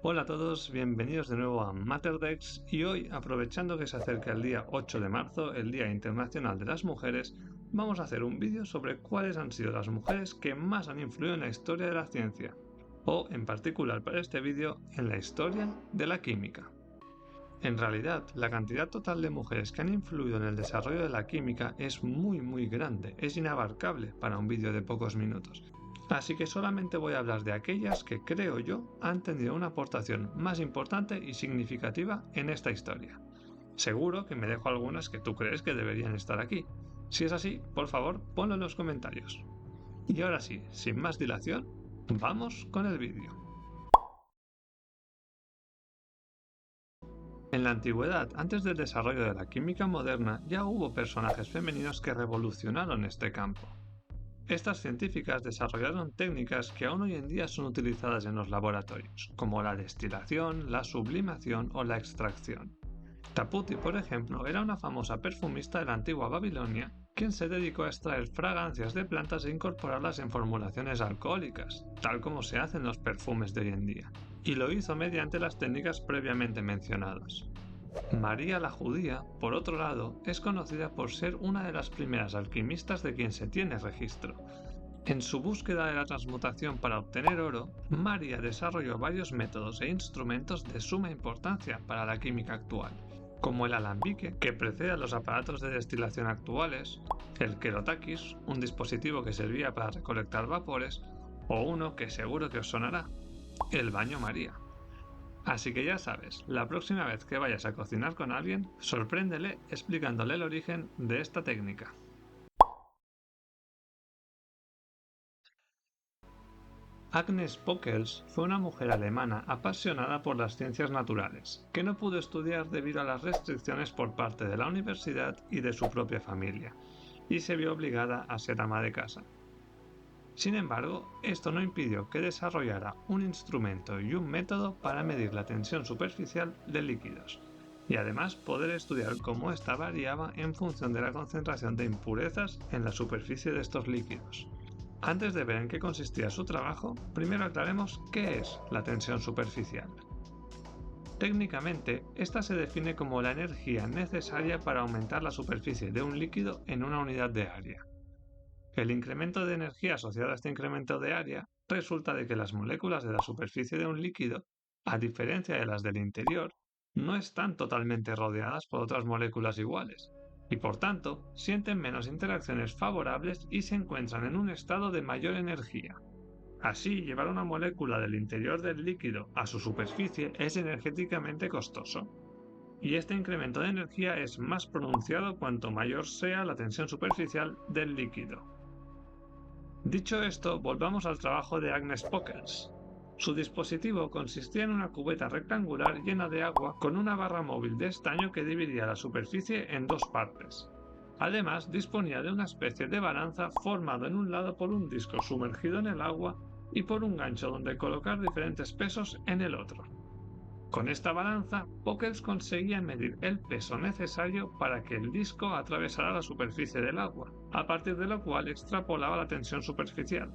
Hola a todos, bienvenidos de nuevo a MatterDex y hoy, aprovechando que se acerca el día 8 de marzo, el Día Internacional de las Mujeres, vamos a hacer un vídeo sobre cuáles han sido las mujeres que más han influido en la historia de la ciencia, o en particular para este vídeo, en la historia de la química. En realidad, la cantidad total de mujeres que han influido en el desarrollo de la química es muy grande, es inabarcable para un vídeo de pocos minutos. Así que solamente voy a hablar de aquellas que creo yo han tenido una aportación más importante y significativa en esta historia. Seguro que me dejo algunas que tú crees que deberían estar aquí. Si es así, por favor, ponlo en los comentarios. Y ahora sí, sin más dilación, vamos con el vídeo. En la antigüedad, antes del desarrollo de la química moderna, ya hubo personajes femeninos que revolucionaron este campo. Estas científicas desarrollaron técnicas que aún hoy en día son utilizadas en los laboratorios, como la destilación, la sublimación o la extracción. Taputi, por ejemplo, era una famosa perfumista de la antigua Babilonia, quien se dedicó a extraer fragancias de plantas e incorporarlas en formulaciones alcohólicas, tal como se hacen los perfumes de hoy en día, y lo hizo mediante las técnicas previamente mencionadas. María la Judía, por otro lado, es conocida por ser una de las primeras alquimistas de quien se tiene registro. En su búsqueda de la transmutación para obtener oro, María desarrolló varios métodos e instrumentos de suma importancia para la química actual, como el alambique, que precede a los aparatos de destilación actuales, el kerotakis, un dispositivo que servía para recolectar vapores, o uno que seguro que os sonará, el baño María. Así que ya sabes, la próxima vez que vayas a cocinar con alguien, sorpréndele explicándole el origen de esta técnica. Agnes Pockels fue una mujer alemana apasionada por las ciencias naturales, que no pudo estudiar debido a las restricciones por parte de la universidad y de su propia familia, y se vio obligada a ser ama de casa. Sin embargo, esto no impidió que desarrollara un instrumento y un método para medir la tensión superficial de líquidos, y además poder estudiar cómo ésta variaba en función de la concentración de impurezas en la superficie de estos líquidos. Antes de ver en qué consistía su trabajo, primero aclaremos qué es la tensión superficial. Técnicamente, esta se define como la energía necesaria para aumentar la superficie de un líquido en una unidad de área. El incremento de energía asociado a este incremento de área resulta de que las moléculas de la superficie de un líquido, a diferencia de las del interior, no están totalmente rodeadas por otras moléculas iguales, y por tanto sienten menos interacciones favorables y se encuentran en un estado de mayor energía. Así, llevar una molécula del interior del líquido a su superficie es energéticamente costoso, y este incremento de energía es más pronunciado cuanto mayor sea la tensión superficial del líquido. Dicho esto, volvamos al trabajo de Agnes Pockels. Su dispositivo consistía en una cubeta rectangular llena de agua con una barra móvil de estaño que dividía la superficie en dos partes. Además, disponía de una especie de balanza formado en un lado por un disco sumergido en el agua y por un gancho donde colocar diferentes pesos en el otro. Con esta balanza, Pockels conseguía medir el peso necesario para que el disco atravesara la superficie del agua, a partir de lo cual extrapolaba la tensión superficial,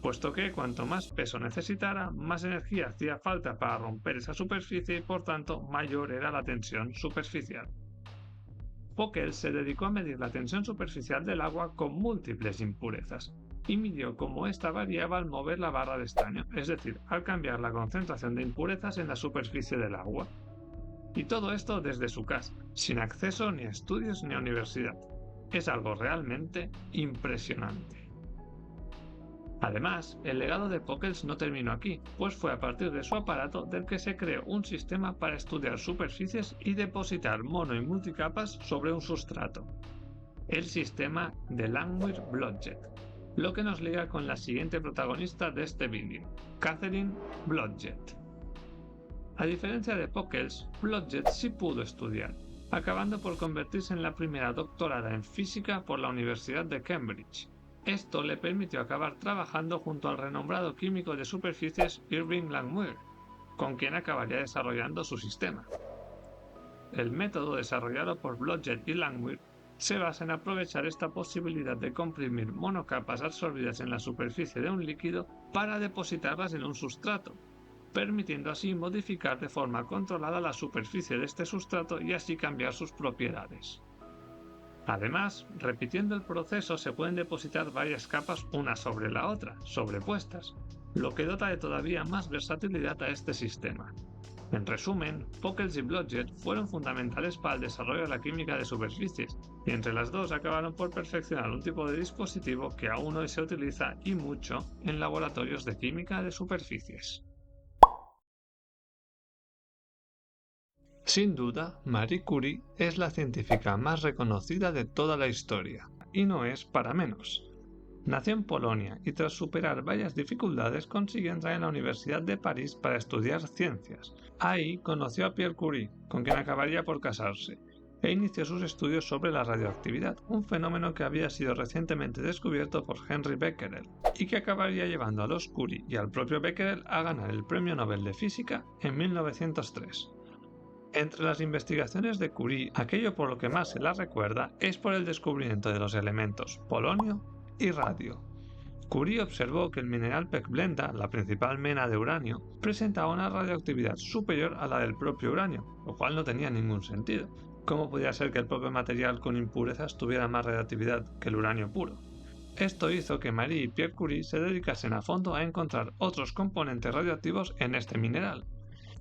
puesto que cuanto más peso necesitara, más energía hacía falta para romper esa superficie y por tanto mayor era la tensión superficial. Pockels se dedicó a medir la tensión superficial del agua con múltiples impurezas y midió cómo ésta variaba al mover la barra de estaño, es decir, al cambiar la concentración de impurezas en la superficie del agua. Y todo esto desde su casa, sin acceso ni a estudios ni a universidad. Es algo realmente impresionante. Además, el legado de Pockels no terminó aquí, pues fue a partir de su aparato del que se creó un sistema para estudiar superficies y depositar mono y multicapas sobre un sustrato, el sistema de Langmuir-Blodgett, lo que nos liga con la siguiente protagonista de este vídeo, Catherine Blodgett. A diferencia de Pockels, Blodgett sí pudo estudiar, acabando por convertirse en la primera doctorada en física por la Universidad de Cambridge. Esto le permitió acabar trabajando junto al renombrado químico de superficies Irving Langmuir, con quien acabaría desarrollando su sistema. El método desarrollado por Blodgett y Langmuir se basa en aprovechar esta posibilidad de comprimir monocapas absorbidas en la superficie de un líquido para depositarlas en un sustrato, permitiendo así modificar de forma controlada la superficie de este sustrato y así cambiar sus propiedades. Además, repitiendo el proceso se pueden depositar varias capas una sobre la otra, sobrepuestas, lo que dota de todavía más versatilidad a este sistema. En resumen, Pockels y Blodgett fueron fundamentales para el desarrollo de la química de superficies, y entre las dos acabaron por perfeccionar un tipo de dispositivo que aún hoy se utiliza y mucho en laboratorios de química de superficies. Sin duda, Marie Curie es la científica más reconocida de toda la historia, y no es para menos. Nació en Polonia y tras superar varias dificultades consiguió entrar en la Universidad de París para estudiar ciencias. Ahí conoció a Pierre Curie, con quien acabaría por casarse, e inició sus estudios sobre la radioactividad, un fenómeno que había sido recientemente descubierto por Henry Becquerel, y que acabaría llevando a los Curie y al propio Becquerel a ganar el Premio Nobel de Física en 1903. Entre las investigaciones de Curie, aquello por lo que más se la recuerda es por el descubrimiento de los elementos polonio y radio. Curie observó que el mineral pechblenda, la principal mena de uranio, presentaba una radioactividad superior a la del propio uranio, lo cual no tenía ningún sentido. ¿Cómo podía ser que el propio material con impurezas tuviera más radioactividad que el uranio puro? Esto hizo que Marie y Pierre Curie se dedicasen a fondo a encontrar otros componentes radioactivos en este mineral,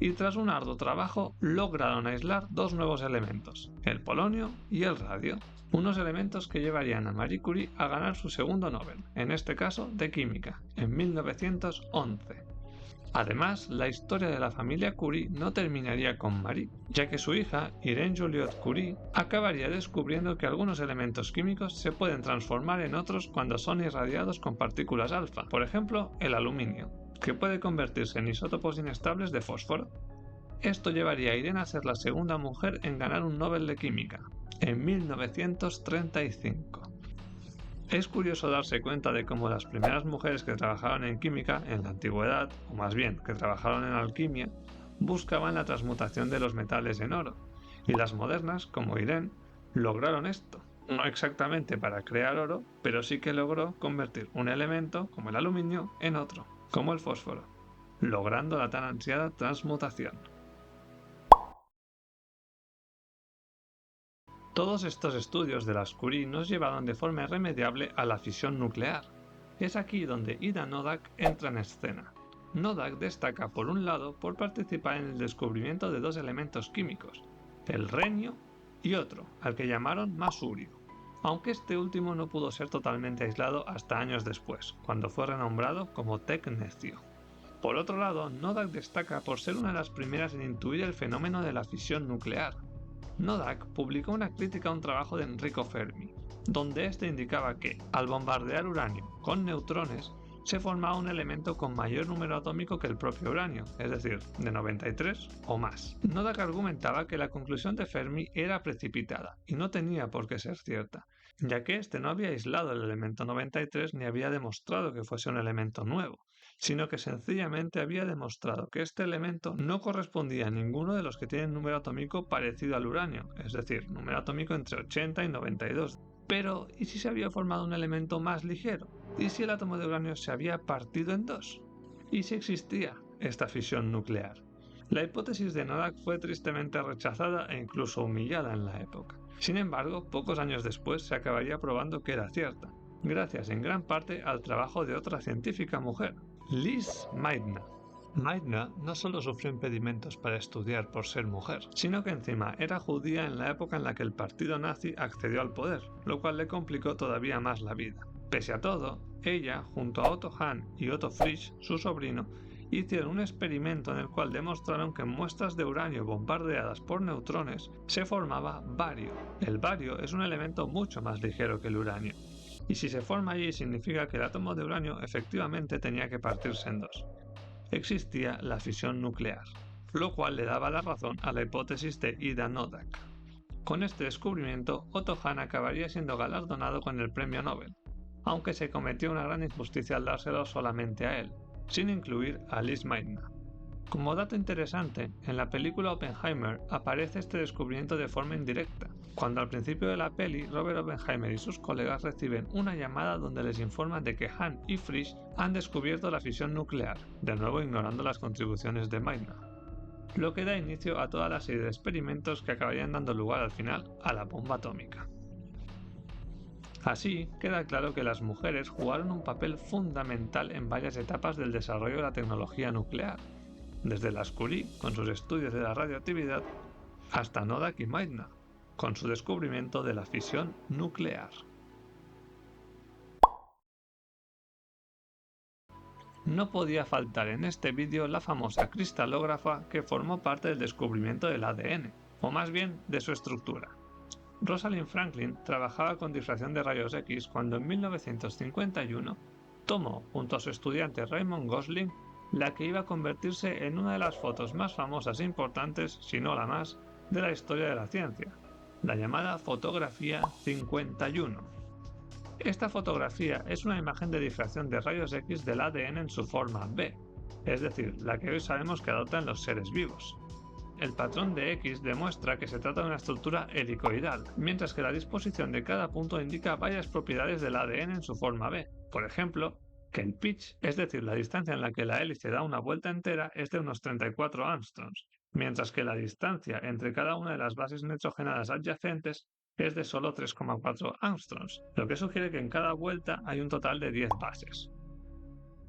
y tras un arduo trabajo lograron aislar dos nuevos elementos, el polonio y el radio, unos elementos que llevarían a Marie Curie a ganar su segundo Nobel, en este caso de química, en 1911. Además, la historia de la familia Curie no terminaría con Marie, ya que su hija, Irene Joliot Curie, acabaría descubriendo que algunos elementos químicos se pueden transformar en otros cuando son irradiados con partículas alfa, por ejemplo, el aluminio, que puede convertirse en isótopos inestables de fósforo. Esto llevaría a Irene a ser la segunda mujer en ganar un Nobel de Química, en 1935. Es curioso darse cuenta de cómo las primeras mujeres que trabajaron en química en la antigüedad, o más bien que trabajaron en alquimia, buscaban la transmutación de los metales en oro, y las modernas, como Irene, lograron esto. No exactamente para crear oro, pero sí que logró convertir un elemento, como el aluminio, en otro, como el fósforo, logrando la tan ansiada transmutación. Todos estos estudios de las Curie nos llevaron de forma irremediable a la fisión nuclear. Es aquí donde Ida Noddack entra en escena. Noddack destaca por un lado por participar en el descubrimiento de dos elementos químicos, el renio y otro, al que llamaron masurio, aunque este último no pudo ser totalmente aislado hasta años después, cuando fue renombrado como tecnecio. Por otro lado, Noddack destaca por ser una de las primeras en intuir el fenómeno de la fisión nuclear. Noddack publicó una crítica a un trabajo de Enrico Fermi, donde éste indicaba que, al bombardear uranio con neutrones, se formaba un elemento con mayor número atómico que el propio uranio, es decir, de 93 o más. Noddack argumentaba que la conclusión de Fermi era precipitada y no tenía por qué ser cierta, ya que éste no había aislado el elemento 93 ni había demostrado que fuese un elemento nuevo, sino que sencillamente había demostrado que este elemento no correspondía a ninguno de los que tienen número atómico parecido al uranio, es decir, número atómico entre 80 y 92. Pero, ¿y si se había formado un elemento más ligero? ¿Y si el átomo de uranio se había partido en dos? ¿Y si existía esta fisión nuclear? La hipótesis de Noddack fue tristemente rechazada e incluso humillada en la época. Sin embargo, pocos años después se acabaría probando que era cierta, gracias en gran parte al trabajo de otra científica mujer, Lise Meitner. Meitner no solo sufrió impedimentos para estudiar por ser mujer, sino que encima era judía en la época en la que el partido nazi accedió al poder, lo cual le complicó todavía más la vida. Pese a todo, ella, junto a Otto Hahn y Otto Frisch, su sobrino, hicieron un experimento en el cual demostraron que en muestras de uranio bombardeadas por neutrones se formaba bario. El bario es un elemento mucho más ligero que el uranio, y si se forma allí significa que el átomo de uranio efectivamente tenía que partirse en dos. Existía la fisión nuclear, lo cual le daba la razón a la hipótesis de Ida Noddack. Con este descubrimiento, Otto Hahn acabaría siendo galardonado con el premio Nobel, aunque se cometió una gran injusticia al dárselo solamente a él, sin incluir a Lise Meitner. Como dato interesante, en la película Oppenheimer aparece este descubrimiento de forma indirecta, cuando al principio de la peli Robert Oppenheimer y sus colegas reciben una llamada donde les informan de que Hahn y Frisch han descubierto la fisión nuclear, de nuevo ignorando las contribuciones de Meitner, lo que da inicio a toda la serie de experimentos que acabarían dando lugar al final a la bomba atómica. Así, queda claro que las mujeres jugaron un papel fundamental en varias etapas del desarrollo de la tecnología nuclear, desde las Curie con sus estudios de la radioactividad hasta Nodak y Meitner con su descubrimiento de la fisión nuclear. No podía faltar en este vídeo la famosa cristalógrafa que formó parte del descubrimiento del ADN, o más bien de su estructura. Rosalind Franklin trabajaba con difracción de rayos X cuando en 1951 tomó, junto a su estudiante Raymond Gosling, la que iba a convertirse en una de las fotos más famosas e importantes, si no la más, de la historia de la ciencia, la llamada fotografía 51. Esta fotografía es una imagen de difracción de rayos X del ADN en su forma B, es decir, la que hoy sabemos que adoptan los seres vivos. El patrón de X demuestra que se trata de una estructura helicoidal, mientras que la disposición de cada punto indica varias propiedades del ADN en su forma B. Por ejemplo, que el pitch, es decir, la distancia en la que la hélice da una vuelta entera, es de unos 34 angstroms, mientras que la distancia entre cada una de las bases nitrogenadas adyacentes es de solo 3,4 angstroms, lo que sugiere que en cada vuelta hay un total de 10 bases.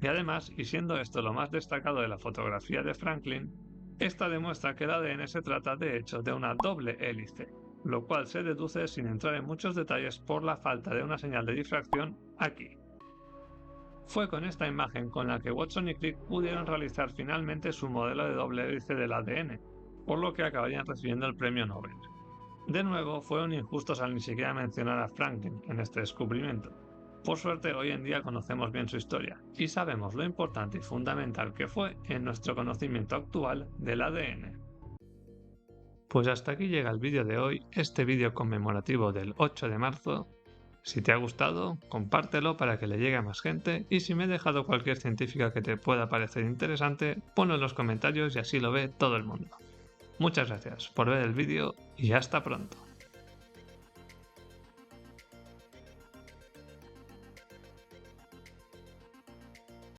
Y además, y siendo esto lo más destacado de la fotografía de Franklin, esta demuestra que el ADN se trata de hecho de una doble hélice, lo cual se deduce sin entrar en muchos detalles por la falta de una señal de difracción aquí. Fue con esta imagen con la que Watson y Crick pudieron realizar finalmente su modelo de doble hélice del ADN, por lo que acabarían recibiendo el premio Nobel. De nuevo, fueron injustos al ni siquiera mencionar a Franklin en este descubrimiento. Por suerte, hoy en día conocemos bien su historia y sabemos lo importante y fundamental que fue en nuestro conocimiento actual del ADN. Pues hasta aquí llega el vídeo de hoy, este vídeo conmemorativo del 8 de marzo. Si te ha gustado, compártelo para que le llegue a más gente y si me he dejado cualquier científica que te pueda parecer interesante, ponlo en los comentarios y así lo ve todo el mundo. Muchas gracias por ver el vídeo y hasta pronto.